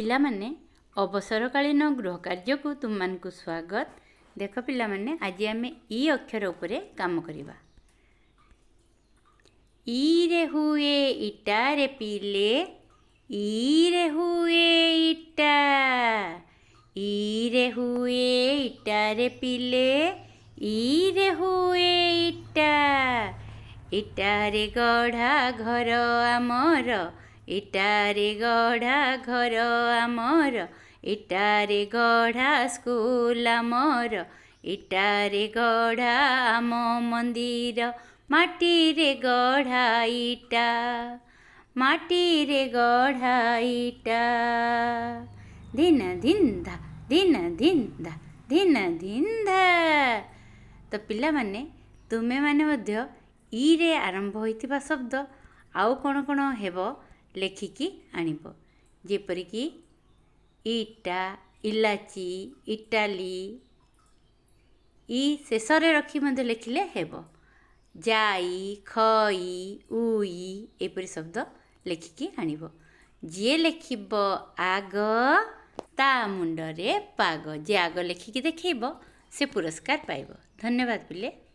ପିଲାମାନେ ଅବସରକାଳୀନ ଗୃହ କାର୍ଯ୍ୟକୁ ତୁମମାନଙ୍କୁ ସ୍ୱାଗତ। ଦେଖ ପିଲାମାନେ, ଆଜି ଆମେ ଇ ଅକ୍ଷର ଉପରେ କାମ କରିବା। ଇରେ ହୁଏ ଇଟାରେ ପିଲେ, ଇରେ ହୁଏ ଇଟା। ଇରେ ହୁଏ ଇଟାରେ ପିଲେ, ଇରେ ହୁଏ ଇଟା। ଇଟାରେ ଗଢ଼ା ଘର ଆମର, ଇଟାରେ ଗଢ଼ା ଘର ଆମର। ଇଟାରେ ଗଢ଼ା ସ୍କୁଲ ଆମର, ଇଟାରେ ଗଢ଼ା ଆମ ମନ୍ଦିର। ମାଟିରେ ଗଢ଼ା ଇଟା, ମାଟିରେ ଗଢ଼ା ଇଟା। ଧିନ ଧିନ୍ଧା, ଧିନ ଧିନ୍ଧା, ଧିନ ଧିନ୍ଧା। ତ ପିଲାମାନେ, ତୁମେମାନେ ମଧ୍ୟ ଇରେ ଆରମ୍ଭ ହୋଇଥିବା ଶବ୍ଦ ଆଉ କ'ଣ କ'ଣ ହେବ ଲେଖିକି ଆଣିବ। ଯେପରିକି ଇଟା, ଇଲାଚି, ଇଟାଲି। ଇ ଶେଷରେ ରଖି ମଧ୍ୟ ଲେଖିଲେ ହେବ। ଯାଇ, ଖଇ, ଉଇ ଏପରି ଶବ୍ଦ ଲେଖିକି ଆଣିବ। ଯିଏ ଲେଖିବ ଆଗ, ତା ମୁଣ୍ଡରେ ପାଗ। ଯିଏ ଆଗ ଲେଖିକି ଦେଖେଇବ ସେ ପୁରସ୍କାର ପାଇବ। ଧନ୍ୟବାଦ ପିଲେ।